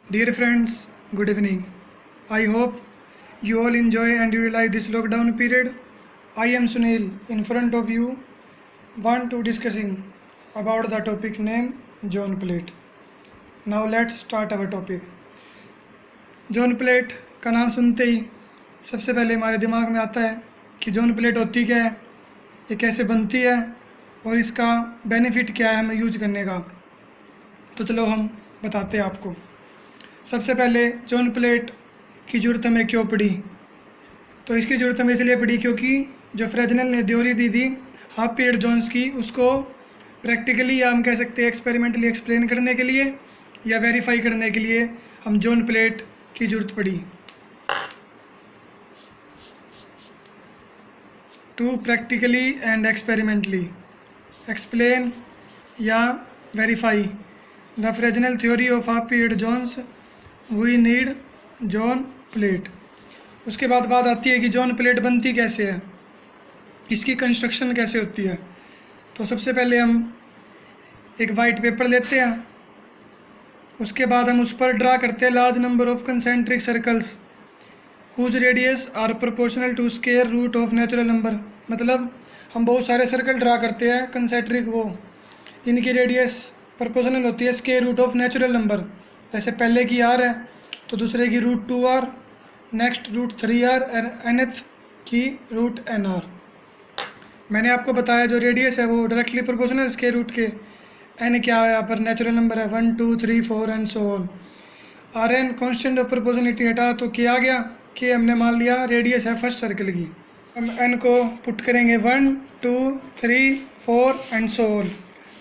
Dear friends, good evening. I hope you all enjoy and utilize this lockdown period. I am Sunil. In front of you, want to discussing about the topic name John plate. Now let's start our topic. John plate का नाम सुनते ही सबसे पहले हमारे दिमाग में आता है कि जॉन प्लेट होती क्या है, ये कैसे बनती है और इसका बेनिफिट क्या है हमें यूज करने का। तो चलो हम बताते हैं आपको। सबसे पहले जॉन प्लेट की ज़रूरत हमें क्यों पड़ी, तो इसकी ज़रूरत हमें इसलिए पड़ी क्योंकि जो फ्रेजनेल ने थ्योरी दी थी हाफ पीरियड जोन्स की, उसको प्रैक्टिकली या हम कह सकते हैं एक्सपेरिमेंटली एक्सप्लेन करने के लिए या वेरीफाई करने के लिए हम जॉन प्लेट की ज़रूरत पड़ी। To practically and experimentally explain या verify the Fresnel theory of half period zones we need zone plate. उसके बाद बात आती है कि जॉन प्लेट बनती कैसे है, इसकी कंस्ट्रक्शन कैसे होती है। तो सबसे पहले हम एक वाइट पेपर लेते हैं, उसके बाद हम उस पर ड्रा करते हैं large number of concentric circles whose radius are proportional to square root of natural number. मतलब हम बहुत सारे सर्कल ड्रा करते हैं कंसेंट्रिक, वो इनकी रेडियस प्रोपोर्शनल होती है square root of natural number. जैसे पहले की आर है तो दूसरे की root 2r, next root 3r, nth की रूट nr। मैंने आपको बताया जो रेडियस है वो डायरेक्टली प्रोपोर्शनल स्क्वायर रूट के। n क्या है यहाँ पर नेचुरल नंबर है 1 2 3 4 and so on. R n constant of proportionality हटा तो क्या आ गया कि हमने मान लिया रेडियस है फर्स्ट सर्कल की। हम n को पुट करेंगे 1 2 3 4 एंड सो ऑन।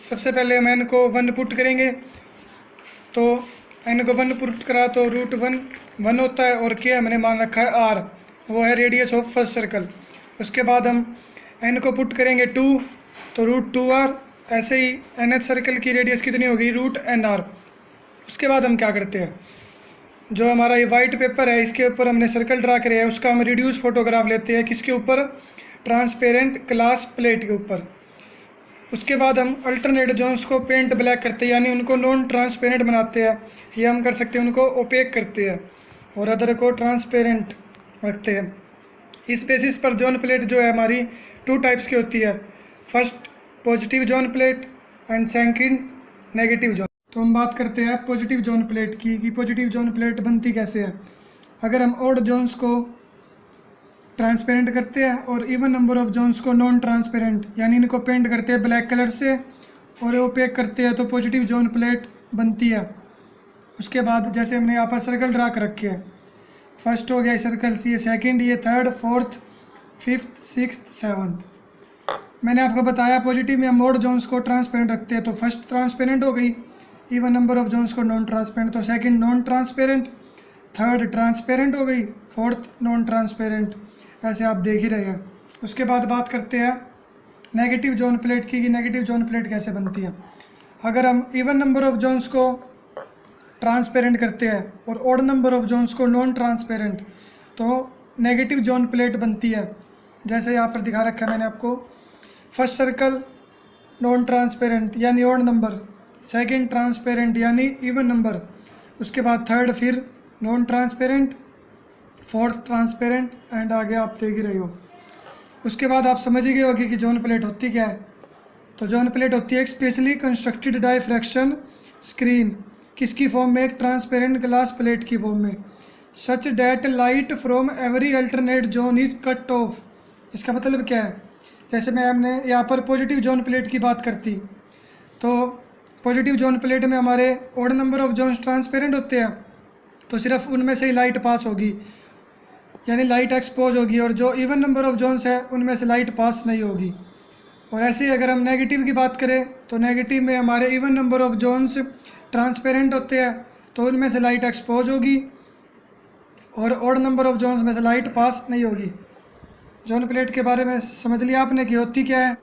सबसे पहले हम n को 1 पुट करेंगे, तो n को 1 पुट करा तो रूट 1 होता है और क्या हमने मान रखा है r, वो है रेडियस ऑफ फर्स्ट सर्कल। उसके बाद हम n को पुट करेंगे 2 तो रूट 2r। ऐसे ही nth सर्कल की रेडियस कितनी होगी रूट nr। उसके बाद हम क्या करते हैं, जो हमारा ये वाइट पेपर है इसके ऊपर हमने सर्कल ड्रा करे है, उसका हम रिड्यूस फोटोग्राफ लेते हैं। किसके ऊपर? ट्रांसपेरेंट ग्लास प्लेट के ऊपर। उसके बाद हम अल्टरनेट जोन्स को पेंट ब्लैक करते हैं, यानी उनको नॉन ट्रांसपेरेंट बनाते हैं, या हम कर सकते हैं उनको ओपेक करते हैं और अदर को ट्रांसपेरेंट रखते हैं। इस बेसिस पर जॉन प्लेट जो है हमारी 2 टाइप्स की होती है, first positive John plate and second negative John. तो हम बात करते हैं पॉजिटिव जॉन प्लेट की कि पॉजिटिव जॉन प्लेट बनती कैसे है। अगर हम ऑड जोन्स को ट्रांसपेरेंट करते हैं और इवन नंबर ऑफ जोन्स को नॉन ट्रांसपेरेंट, यानी इनको पेंट करते हैं ब्लैक कलर से और ओपेक करते हैं, तो पॉजिटिव जॉन प्लेट बनती है। उसके बाद जैसे हमने यहाँ पर सर्कल ड्रा कर रखे हैं, फर्स्ट हो गया सर्कल, ये सेकंड, ये third, fourth, fifth, sixth, seventh. मैंने आपको बताया पॉजिटिव में हम ऑड जोन्स को ट्रांसपेरेंट रखते हैं, तो फर्स्ट ट्रांसपेरेंट हो गई, इवन नंबर ऑफ जोन्स को नॉन ट्रांसपेरेंट, तो second non transparent, third transparent हो गई, फोर्थ नॉन ट्रांसपेरेंट। ऐसे आप देख ही रहे हैं। उसके बाद बात करते हैं नेगेटिव जॉन प्लेट की कि नेगेटिव जॉन प्लेट कैसे बनती है। अगर हम इवन नंबर ऑफ जोन्स को ट्रांसपेरेंट करते हैं और ऑड नंबर ऑफ जोन्स को नॉन ट्रांसपेरेंट, तो नेगेटिव जॉन प्लेट बनती है। जैसे यहाँ पर दिखा रखा है मैंने आपको, फर्स्ट सर्कल नॉन ट्रांसपेरेंट यानी ऑड नंबर, सेकंड ट्रांसपेरेंट यानी इवन नंबर, उसके बाद थर्ड फिर non transparent, fourth transparent and आगे आप देख ही रहे हो। उसके बाद आप समझ ही गए होगी कि जॉन प्लेट होती क्या है। तो जॉन प्लेट होती है एक स्पेशली कंस्ट्रक्टेड डायफ्रैक्शन स्क्रीन, किसकी फॉर्म में? एक ट्रांसपेरेंट ग्लास प्लेट की फॉर्म में, such that light from every alternate zone is cut off. इसका मतलब क्या है? जैसे मैं हमने यहाँ पर पॉजिटिव जॉन प्लेट की बात करती, तो पॉजिटिव जॉन प्लेट में हमारे odd number of Jones transparent होते हैं, तो सिर्फ उनमें से ही लाइट पास होगी, यानी लाइट एक्सपोज होगी, और जो इवन नंबर ऑफ जोन्स है उनमें से लाइट पास नहीं होगी। और ऐसे ही अगर हम नेगेटिव की बात करें तो नेगेटिव में हमारे even number of Jones transparent होते हैं, तो उनमें से लाइट एक्सपोज होगी और ऑड नंबर ऑफ जोन्स में से लाइट पास नहीं होगी। जॉन प्लेट के बारे में समझ लिया आपने कि होती क्या है।